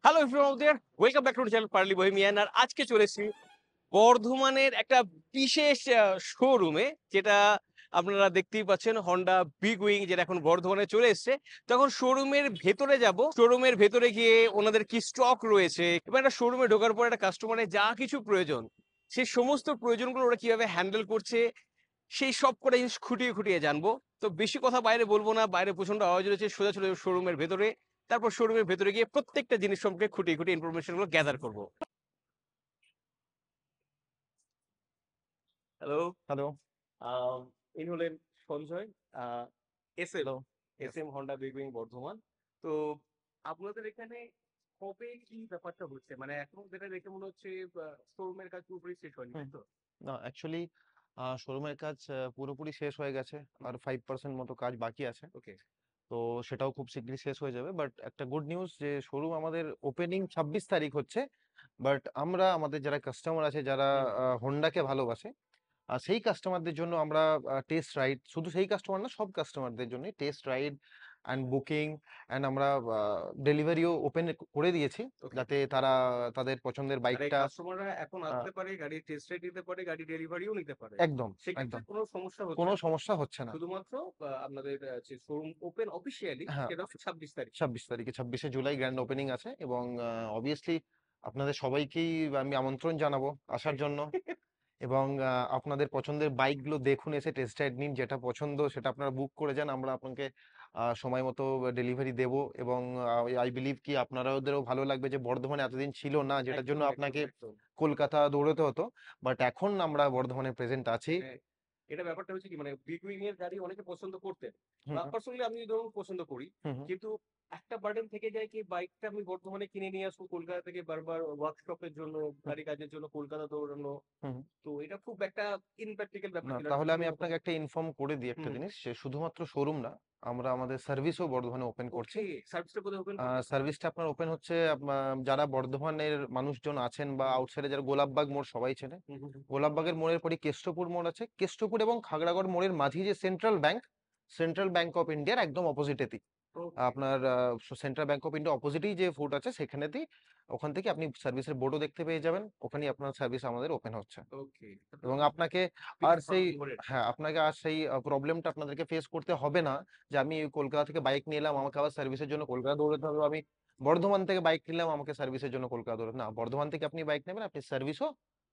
Hello everyone there welcome back to channel Pearly Bohemian. আর আজকে চলে এসেছি বর্ধমানের একটা বিশেষ শোরুমে, যেটা আপনারা দেখতেই পাচ্ছেন, হন্ডা বিগ উইং, যেটা এখন বর্ধমানে চলে এসেছে। তখন শোরুমের ভেতরে যাব, শোরুমের ভেতরে গিয়ে ওনাদের কি স্টক রয়েছে এবং একটা শোরুমে ঢোকার পর একটা কাস্টমারের যা কিছু প্রয়োজন, সেই সমস্ত প্রয়োজনগুলো ওরা কিভাবে হ্যান্ডেল করছে, সেই সব কটা জিনিস খুঁটিয়ে খুঁটিয়ে জানবো। তো বেশি কথা বাইরে বলবো না, বাইরে প্রচন্ড আওয়াজ রয়েছে, সোজা চলে যাবো শোরুমের ভেতরে। তারপর শোরুমের ভেতরে গিয়ে প্রত্যেকটা জিনিস সম্পর্কে খুঁটিয়ে খুঁটিয়ে ইনফরমেশন গুলো গ্যাদার করবো। হ্যালো। হ্যালো, ইনি হলেন Sanjay, S M hello. S yes. M Honda big wing Bardhaman. তো আপনাদের এখানে কবে কি ব্যাপারটা হচ্ছে, মানে এখন যেটা দেখে মনে হচ্ছে শোরুমের কাজ পুরোপুরি শেষ হয়নি, হুম। তাই তো? না অ্যাকচুয়ালি শোরুমের কাজ পুরোপুরি শেষ হয়ে গেছে। আর 5% মতো কাজ বাকি আছে। ওকে। তো সেটাও খুব শিগগিরই শেষ হয়ে যাবে। বাট একটা গুড নিউজ যে শোরুম আমাদের ওপেনিং 26 তারিখ হচ্ছে। বাট আমরা আমাদের যারা কাস্টমার আছে, যারা হুম। হোন্ডাকে ভালোবাসে, সেই কাস্টমারদের জন্য আমরা টেস্ট রাইড, শুধু সেই কাস্টমার না, সব কাস্টমারদের জন্যই test ride and booking and আমরা ডেলিভারিও ওপেন করে দিয়েছি, ওকে। যাতে তারা তাদের পছন্দের মানে বাইকটা কাস্টমাররা এখন আসতে পারে, গাড়ি টেস্ট রাইড নিতে পারে, গাড়ি ডেলিভারিও নিতে পারে। একদম, সেক্ষেত্রে একদম। কোনো সমস্যা হচ্ছে কোনো না। সমস্যা হচ্ছে না। শুধুমাত্র আপনাদের যে শোরুম ওপেন অফিসিয়ালি, হ্যাঁ, সেটা হচ্ছে 26 তারিখ। ২৬ তারিখে ২৬শে জুলাই গ্র্যান্ড ওপেনিং আছে এবং অবভিয়াসলি আপনাদের সবাইকেই আমি আমন্ত্রণ জানাবো আসার জন্য। এবং আপনাদের পছন্দের বাইকগুলো দেখুন, এসে টেস্ট রাইড নিন। যেটা পছন্দ সেটা আপনারা বুক করে যান। আমরা আপনাকে সময় মতো ডেলিভারি দেবো এবং আই বিলিভ কি আপনারাদেরও ভালো লাগবে যে বর্ধমানে এতদিন ছিল না, যেটার জন্য একদম, একদম, আপনাকে একদম। কলকাতা দৌড়াতে হতো। বাট এখন আমরা বর্ধমানে প্রেজেন্ট আছি। মানে এটা ব্যাপারটা হচ্ছে কি, মানে বিগ উইং এর গাড়ি অনেকে পছন্দ করতেন, হুম, বা হুম, পার্সোনালি আমি ধরুন পছন্দ করি। হুম, হুম, কিন্তু একটা বার্ডেন থেকে যায় কি, বাইকটা আমি বর্ধমানে কিনে নিয়ে আসবো কলকাতা থেকে, বারবার ওয়ার্কশপের জন্য, হুম, গাড়ি কাজের জন্য কলকাতা দৌড়ানো। হুম, হুম। তো এটা খুব একটা ইনপ্র্যাকটিক্যাল ব্যাপার না, ছিল, একটা তাহলে আমি ঝুঁকির মতো। আপনাকে একটা ইনফর্ম করে দিই একটা হুম। জিনিস, যে শুধুমাত্র শোরুম না, আমরা আমাদের সার্ভিসও বর্ধমানে ওপেন করছি। ওকে, সার্ভিসটা কোথায় ওপেন করবেন? সার্ভিসটা আপনার ওপেন হচ্ছে যারা বর্ধমানের মানুষজন আছেন বা হুম, আউটসাইডে, যারা গোলাপবাগ মোড় সবাই চেনে। হুম, হুম, হুম। গোলাপবাগের মোড়ের পরে কেষ্টপুর মোড় আছে। কেষ্টপুর এবং খাগড়াগড় মোড়ের মাঝে যে সেন্ট্রাল ব্যাংক অফ ইন্ডিয়ার একদম অপোজিটেতেই ওকে, আপনার সেন্ট্রাল ব্যাংক অফ ইন্ডিয়া অপোজিটেই যে ফুট আছে সেখানেতেই, ওখান থেকে আপনি সার্ভিসের বোর্ডও দেখতে পেয়ে যাবেন। ওখানেই আপনার সার্ভিস আমাদের ওপেন হচ্ছে। ওকে। এবং খুব আপনাকে আর বিশেষ সেই, ধরে। হ্যাঁ, আপনাকে আর সেই প্রবলেমটা আপনাদেরকে ফেস করতে হবে না যে আমি কলকাতা থেকে বাইক নিয়ে এলাম, আমাকে আবার সার্ভিসের জন্য কলকাতা দৌড়াতে হবে। আমি বর্ধমান থেকে বাইক নিলাম, আমাকে সার্ভিসের জন্য কলকাতা দৌড়াতে না। বর্ধমান থেকে আপনি বাইক নেবেন, আপনি সার্ভিসও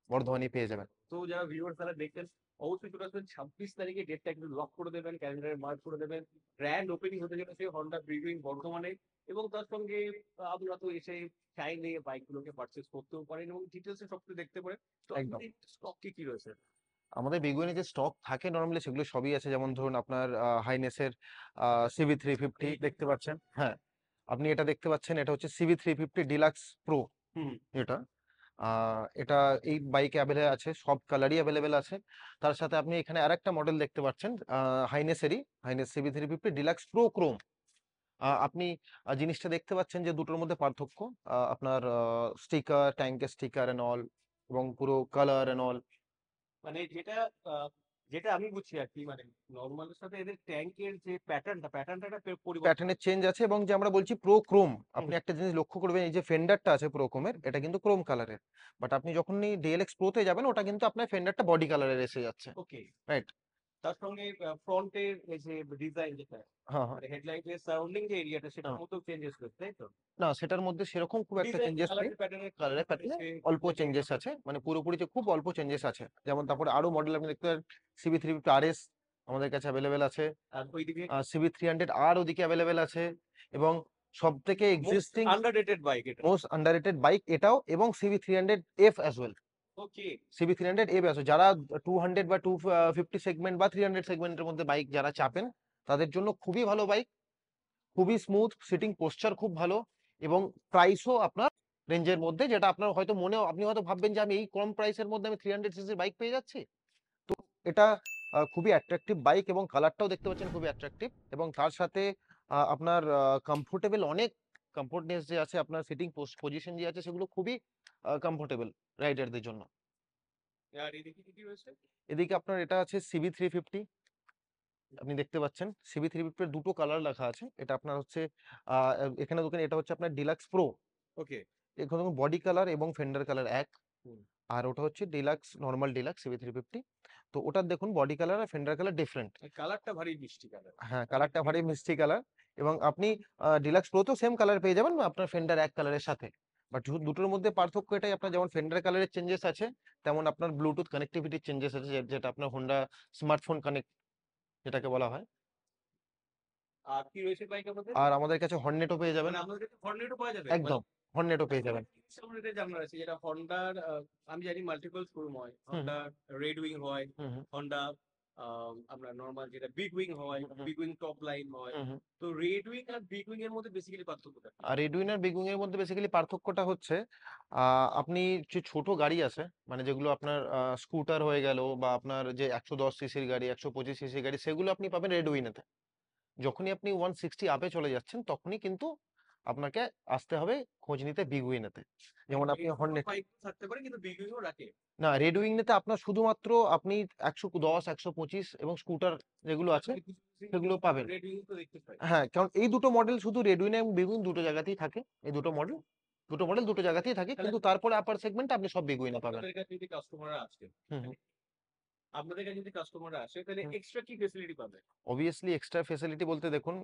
বর্ধমানই পেয়ে যাবেন। তো যারা ভিউয়ার্স তারা দেখছেন, অবশ্যই চলে আসবেন 26 তারিখে, ডেটটা একটু লক করে দেবেন, ক্যালেন্ডারে মার্ক করে দেবেন। গ্র্যান্ড ওপেনিং হতে চলেছে হন্ডা ব্রিগউইং বর্ধমানে। এবং তার সঙ্গে আপনারা তো এসে চাইলে বাইকগুলোকে পারচেস করতেও পারেন এবং ডিটেলসে সবকিছু দেখতে পারেন। তো একদম। আপনাদের স্টক কি কি রয়েছে? আমাদের বেগুনে যে স্টক থাকে নরমালি সেগুলো সবই আছে। যেমন ধরুন আপনার হাইনেসের CB350 এই যে দেখতে পাচ্ছেন। হ্যাঁ, আপনি এটা দেখতে পাচ্ছেন, এটা হচ্ছে CB350 ডিলাক্স প্রো। হুম। এটা এটা এই বাইকে অ্যাভেলেবল আছে, সব কালারই অ্যাভেলেবেল আছে। তার সাথে আপনি এখানে আরেকটা মডেল দেখতে পাচ্ছেন, হাইনেসেরই, Hness CB350 deluxe pro chrome. আপনি জিনিসটা দেখতে পাচ্ছেন যে দুটোর মধ্যে পার্থক্য। আপনার স্টিকার, ট্যাঙ্কের স্টিকার এন্ড অল, এবং পুরো কালার এন্ড অল। মানে আহ, যেটা আমি বুঝছি আর কি, মানে নর্মালের সাথে এদের ট্যাঙ্কের যে প্যাটার্নটা একটা পরিবর্তন প্যাটার্নের আছে। চেঞ্জ আছে, এবং যে আমরা বলছি প্রো ক্রোম, হুম, আপনি একটা জিনিস লক্ষ্য করবেন, এই যে ফেন্ডারটা আছে প্রো ক্রোমের, এটা কিন্তু ক্রোম কালারের। বাট আপনি যখনই ডিএলএক্স প্রোতে যাবেন, ওটা কিন্তু আপনার ফেন্ডারটা বডি কালারের এসে যাচ্ছে। ওকে। রাইট। তার সঙ্গে ফ্রন্টের এই যে ডিজাইন যেটা, হ্যাঁ, হ্যাঁ। মানে হেডলাইটের সারাউন্ডিং যে এরিয়াটা, সেটার হ্যাঁ। মধ্যেও চেঞ্জেস রয়েছে, তাই তো? না, সেটার মধ্যে সেরকম খুব একটা ডিজাইন, চেঞ্জেস নেই। কালারের প্যাটার্নের কালারের প্যাটার্নে রয়েছে, অল্প লাইটিং চেঞ্জেস রয়েছে। আছে, মানে পুরোপুরি যে খুব অল্প চেঞ্জেস আছে। যেমন তারপরে আরো মডেল আপনি দেখতে পারেন, CB350 RS আমাদের কাছে অ্যাভেলেবেল আছে। আর ওইদিকে CB300R ওদিকে অ্যাভেলেবেল আছে। এবং সব থেকে মোস্ট এক্সিস্টিং আন্ডাররেটেড বাইক এটা। মোস্ট আন্ডাররেটেড বাইক এটাও, এবং CB300F অ্যাজ ওয়েল। ওকে। CB300F আছে, যারা 200 বা 250 সেগমেন্ট বা 300 সেগমেন্টের মধ্যে বাইক যারা চাপেন, তাদের জন্য খুবই ভালো বাইক। খুবই স্মুথ সিটিং, পোশ্চার খুব ভালো, এবং প্রাইসও আপনার রেঞ্জের মধ্যে, যেটা আপনার হয়তো মনেও, আপনি হয়তো ভাববেন যে আমি এই কম প্রাইসের মধ্যে আমি 300 সিসির বাইক পেয়ে যাচ্ছি। এটা খুবই অ্যাট্রাকটিভ বাইক, এবং কালারটাও দেখতে পাচ্ছেন খুবই অ্যাট্রাকটিভ। এবং তার সাথে আপনার কমফোর্টেবল অনেক, কমফোর্টনেস যে আছে, আপনার সিটিং পজিশন যে আছে, সেগুলো খুবই কমফোর্টেবল রাইডারদের জন্য। আর এদিকে কি কি রয়েছে? এদিকে আপনার এটা আছে CB350, আপনি দেখতে পাচ্ছেন CB350 এর দুটো কালার লেখা আছে। এটা আপনার হচ্ছে এখানে দেখেন, এটা হচ্ছে আপনার ডিলাক্স প্রো। ওকে। এখন বডি কালার এবং ফেন্ডার কালার এক। হুম। আর ওটা হচ্ছে ডিলাক্স, নরমাল ডিলাক্স CB350। তো ওটার দেখুন বডি কালার আর ফেন্ডার কালার ডিফারেন্ট। কালারটা ভারী মিষ্টি কালার। হ্যাঁ, কালারটা ভারী মিষ্টি কালার। এবং আপনি ডিলাক্স প্রোতেও সেম কালার পেয়ে যাবেন আপনার ফেন্ডার এক কালারের সাথে। বাট দুটোর মধ্যে পার্থক্য এটাই, আপনার যেমন ফেন্ডার কালারের চেঞ্জেস আছে, তেমন আপনার ব্লুটুথ কানেক্টিভিটির চেঞ্জেস আছে, যেটা আপনার হোন্ডা স্মার্টফোন কানেক্ট যেটাকে বলা হয়। আর কি রয়েছে বাইক আমাদের? আর আমাদের কাছে হর্নেটও পেয়ে যাবেন। মানে আমাদের কাছে হর্নেটও পাওয়া যাবে? মানে একদম, হর্নেটও পেয়ে একটা যাবেন। জিনিস আমার এটা জানার আছে, যেটা হন্ডার, আমি জানি মাল্টিপল শোরুম হয়, হুম, হন্ডা রেড উইং হয়, হুম, হুম, হন্ডা আমরা নর্মাল যেটা বিগ উইং হয়, হুম, হুম, বিগ উইং টপ লাইন হয়। হুম, হুম। তো রেড উইং আর বিগ উইং এর মধ্যে বেসিক্যালি পার্থক্যটা কি? আর রেডউইন আর বিগ উইং এর মধ্যে বেসিক্যালি পার্থক্যটা হচ্ছে আপনি যে ছোট গাড়ি আছে, মানে যেগুলো আপনার স্কুটার হয়ে গেল, বা আপনার যে 110 সিসির গাড়ি, 125 সিসির গাড়ি, সেগুলো আপনি পাবেন রেডউইনেতে। যখনই আপনি 160 আপে চলে যাচ্ছেন, তখনই কিন্তু আপনাকে আসতে হবে খোঁজ নিতে বিগ উইনেতে। যেমন মানে আপনি এই ছোট হর্নেট, বাইক থাকতে পারে কিন্তু বিগ উইংও রাখে? না, রেড উইনেতে আপনার শুধুমাত্র আপনি 110, 125 এবং স্কুটার যেগুলো আছে আমি কিছু কিছু সেগুলো পাবেন। রেড উইং তো দেখতে পাই। হ্যাঁ, কারণ এই দুটো মডেল শুধু রেডউইন এবং বিগুইন দুটো জায়গাতেই থাকে। এই দুটো মডেল দুটো জায়গাতেই থাকে, তাহলে কিন্তু তারপরে আপার সেগমেন্টে আপনি সব বিগুইনে পাবেন। আপনাদের কাছে যদি কাস্টমাররা আসে, হুম, হুম, মানে আপনাদের কাছে যদি কাস্টমাররা আসে, তাহলে হুম। এক্সট্রা কি ফেসিলিটি পাবে? অবভিয়াসলি এক্সট্রা ফেসিলিটি বলতে দেখুন,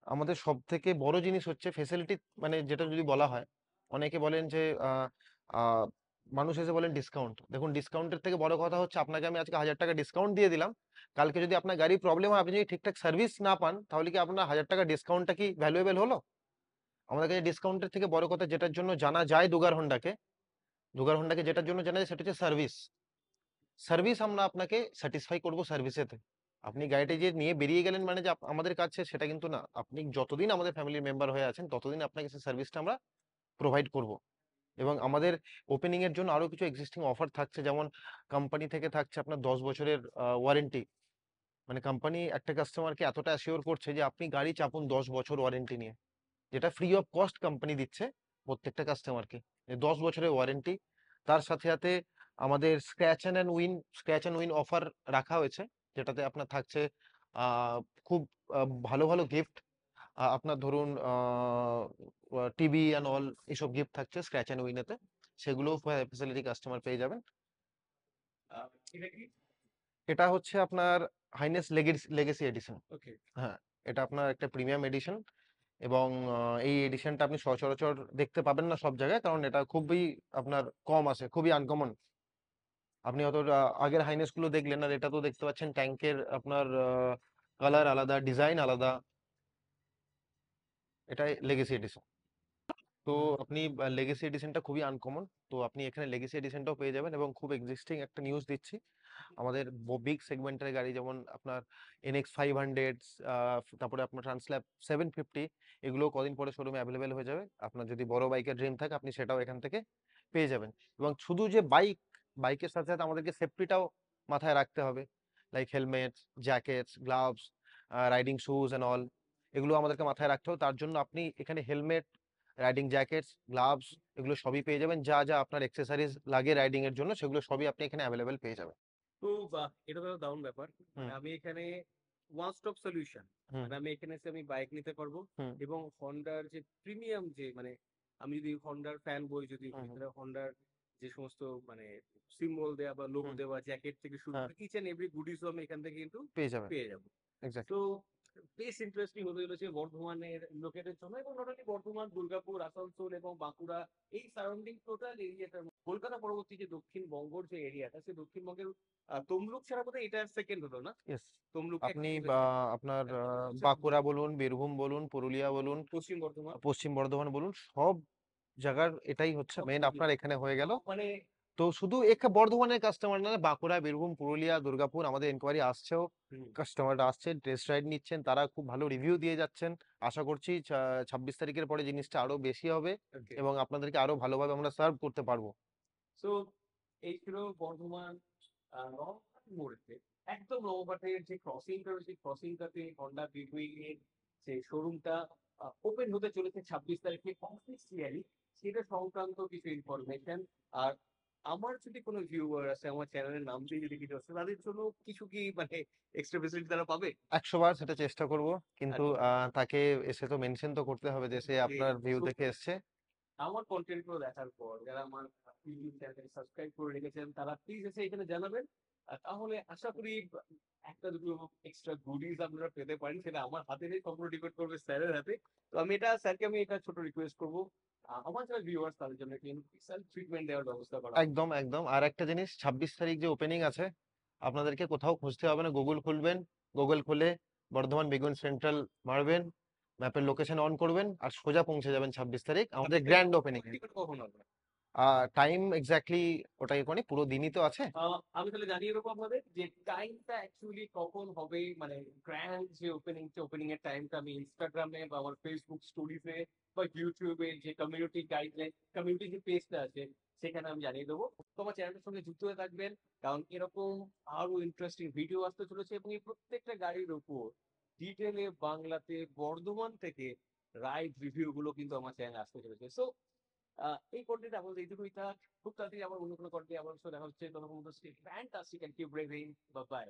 আমাদের সব থেকে বড় জিনিস হচ্ছে ফেসিলিটি। মানে যেটা যদি বলা হয়, অনেকে বলেন যে আহ, আহ, মানুষ এসে বলেন ডিসকাউন্ট। দেখুন, ডিসকাউন্টের থেকে বড় কথা হচ্ছে, আপনাকে আমি আজকে 1000 টাকা ডিসকাউন্ট দিয়ে দিলাম, কালকে যদি আপনার গাড়ি প্রবলেম হয়, আপনি যদি ঠিকঠাক সার্ভিস না পান, তাহলে কি আপনার 1000 টাকা ডিসকাউন্টটা কি ভ্যালুয়েবল হলো? আমাদের কাছে ডিসকাউন্টের থেকে বড় কথা যেটার জন্য জানা যায় দুগার হোন্ডাকে যেটার জন্য জানা যায়, সেটা হচ্ছে সার্ভিস। সার্ভিস আমরা আপনাকে স্যাটিসফাই করবো সার্ভিসেতে। আপনি গাড়িটা যে নিয়ে বেরিয়ে গেলেন মানে যে আমাদের কাছে, সেটা কিন্তু না। আপনি যতদিন আমাদের ফ্যামিলির মেম্বার হয়ে আছেন, ততদিন আপনাকে সেই সার্ভিসটা আমরা প্রোভাইড করব। এবং আমাদের ওপেনিং এর জন্য আরো কিছু এক্সিস্টিং অফার থাকছে, যেমন কোম্পানি থেকে থাকছে আপনার 10 বছরের ওয়ারেন্টি। মানে কোম্পানি একটা কাস্টমারকে এতটা অ্যাসিওর করছে যে আপনি গাড়ি চাপুন 10 বছর ওয়ারেন্টি নিয়ে, যেটা ফ্রি অফ কস্ট কোম্পানি দিচ্ছে প্রত্যেকটা কাস্টমারকে। 10 বছরের ওয়ারেন্টি, তার সাথে সাথে আমাদের স্ক্র্যাচ অ্যান্ড উইন অফার রাখা হয়েছে, যেটাতে আপনার থাকছে আহ, খুব ভালো ভালো গিফট। আপনার ধরুন টিভি অ্যান্ড অল, এইসব গিফট থাকছে স্ক্র্যাচ অ্যান্ড উইনেতে। সেগুলো ফ্যাসিলিটি কাস্টমার পেয়ে যাবেন। এটা কি? এটা হচ্ছে আপনার হাইনেস লেগেসি এডিশন। ওকে। হ্যাঁ, এটা আপনার একটা প্রিমিয়াম এডিশন। এবং এই এডিশনটা আপনি সচরাচর দেখতে পাবেন না সব জায়গায়, কারণ এটা খুবই আপনার কম আছে, খুবই আনকমন। আপনি হয়তো আগের হাইনেস গুলো দেখলেন, আর এটা তো দেখতে পাচ্ছেন ট্যাঙ্কের আপনার কালার আলাদা, ডিজাইন আলাদা। এটাই লেগেসি এডিশন। তো আপনি লেগেসি এডিশনটা খুবই আনকমন। তো আপনি এখানে লেগেসি এডিশনটাও পেয়ে যাবেন। এবং খুব এক্সিস্টিং একটা নিউজ দিচ্ছি, আমাদের বিগ সেগমেন্টের গাড়ি যেমন আপনার NX 500, তারপরে আপনার ট্রান্সল্যাব 750, এগুলো কদিন পরে শোরুমে অ্যাভেলেবেল হয়ে যাবে। আপনার যদি বড় বাইকের ড্রিম থাকে, আপনি সেটাও এখান থেকে পেয়ে যাবেন। এবং শুধু যে বাইকের সাথে সাথে আমাদেরকে সেফটিটাও মাথায় রাখতে হবে, like helmet, jackets, gloves, riding shoes and all, এগুলো আমাদেরকে মাথায় রাখতে হবে। তার জন্য আপনি এখানে হেলমেট, রাইডিং জ্যাকেটস, গ্লাভস, এগুলো সবই পেয়ে যাবেন। যা যা আপনার এক্সেসরিজ লাগে রাইডিং এর জন্য, সেগুলো সবই আপনি এখানে অ্যাভেলেবেল পেয়ে যাবেন। তো বাহ, এটা তো দারুণ ব্যাপার। হুম, মানে আমি এখানে ওয়ান স্টপ সলিউশন, হুম, মানে আমি এখানে এসে আমি বাইক নিতে পারবো, হুম, এবং হন্ডার যে প্রিমিয়াম, যে মানে আমি যদি হন্ডার ফ্যান বই যদি হুম, হই, হুম, তাহলে হন্ডার যে সমস্ত মানে সিম্বল দেওয়া বা লোগো হুম, দেওয়া জ্যাকেট থেকে শুরু হ্যাঁ, করে ইচ এন্ড এভরি গুডিসও আমি এখান থেকে কিন্তু পেয়ে যাবেন। পেয়ে যাবো। এক্স্যাক্টলি। তো বেশ ইন্টারেস্টিং হতে চলেছে বর্ধমানের লোকেদের জন্য, এবং নট অনলি বর্ধমান, দুর্গাপুর, আসানসোল এবং বাঁকুড়া, এই সারাউন্ডিং টোটাল এরিয়াটার, কলকাতা পরবর্তী যে দক্ষিণবঙ্গর যে এরিয়াটা, সেই দক্ষিণবঙ্গের তমলুক ছাড়া বোধহয় এটা সেকেন্ড হলো না? ইয়েস। তমলুক এক আপনি নম্বর বা হয়েছে, আপনার আর তারপর হচ্ছে বাঁকুড়া বলুন, বীরভূম বলুন, পুরুলিয়া বলুন, পশ্চিম বর্ধমান। পশ্চিম বর্ধমান বলুন, সব জায়গার এটাই হচ্ছে সব মেন, তমলুক। আপনার এখানে হয়ে গেল। মানে তো শুধু বর্ধমানের কাস্টমার না, বাঁকুড়া, বীরভূম, পুরুলিয়া, দুর্গাপুর আমাদের এনকোয়ারি আসছেও। হুম, কাস্টমাররা আসছেন, টেস্ট রাইড নিচ্ছেন, তারা খুব ভালো রিভিউ দিয়ে যাচ্ছেন। আশা করছি 26 তারিখের পরে জিনিসটা আরো বেশি হবে, ওকে। এবং আপনাদেরকে আরো ভালোভাবে আমরা সার্ভ করতে পারবো। সো এই ছিল বর্ধমান নবঘাট মোড়েতে, একদম নবঘাটের যে ক্রসিংটা রয়েছে, ক্রসিংটাতে হন্ডা বিটুইন এর যে শোরুমটা ওপেন হতে চলেছে 26 তারিখে অফিসিয়ালি, সেটা সংক্রান্ত কিছু ইনফরমেশন। আর আমার যদি কোনো ভিউয়ার আছে, আমার চ্যানেলের নাম দিয়ে যদি কিছু আছে, তাদের জন্য কিছু কি মানে এক্সট্রা ফেসিলিটি তারা পাবে? 100 বার সেটা চেষ্টা করব, কিন্তু আচ্ছা। তাকে এসে তো মেনশন তো করতে হবে যে সে যে আপনার ভিউ সো- দেখে এসছে। আমার কন্টেন্ট গুলো দেখার পর যারা আমার ইউটিউব চ্যানেল সাবস্ক্রাইব করে রেখেছেন তারা প্লিজ এসে এখানে জানাবেন। তাহলে আশা করি একটা দুটো এক্সট্রা গুডিজ আপনারা পেতে পারেন, সেটা আমার হাতে নেই, সম্পূর্ণ ডিপেন্ড করবে স্যারের হাতে। তো আমি এটা স্যারকে আমি এটা ছোট রিকোয়েস্ট করবো, আমার যারা ভিউয়ার্স তাদের জন্য একটু স্পেশাল ট্রিটমেন্ট দেওয়ার ব্যবস্থা করা হোক। একদম একদম। আর একটা জিনিস, 26 তারিখ যে ওপেনিং আছে, আপনাদেরকে কোথাও খুঁজতে হবে না, গুগল খুলবেন, গুগল খুলে বর্ধমান বেগুন সেন্ট্রাল মারবেন, ম্যাপের লোকেশন অন করবেন আর সোজা পৌঁছে যাবেন 26 তারিখ আমাদের গ্র্যান্ড ওপেনিং এ। টিকিট কখন হবে? টাইম এক্স্যাক্টলি ওটাই কোনি, পুরো দিনই তো আছে। আমি তাহলে জানিয়ে দেবো আপনাদের যে টাইমটা অ্যাকচুয়ালি কখন হবে, মানে গ্র্যান্ড যে ওপেনিং এর টাইমটা আমি ইনস্টাগ্রামে বা আমার ফেসবুক স্টোরিজে বা ইউটিউবে যে কমিউনিটি গাইডলাইন, কমিউনিটি যে পেজটা আছে সেখানে আমি জানিয়ে দেবো। তোমার চ্যানেলের সঙ্গে যুক্ত হয়ে থাকবেন, কারণ এরকম আরো ইন্টারেস্টিং ভিডিও আসতে চলেছে এবং এই প্রত্যেকটা গাড়ির উপর ডিটেলে বাংলাতে বর্ধমান থেকে রাইড রিভিউ গুলো কিন্তু আমার চ্যানেলে আসতে চলেছে। সো এই কন্টেন্ট আমাদের এইটুকুই থাক। খুব তাড়াতাড়ি আমার অন্য কোনো কন্টেন্ট আমার সাথে দেখা হচ্ছে। ততক্ষণ পর্যন্ত stay fantastic and keep revving. Bye by.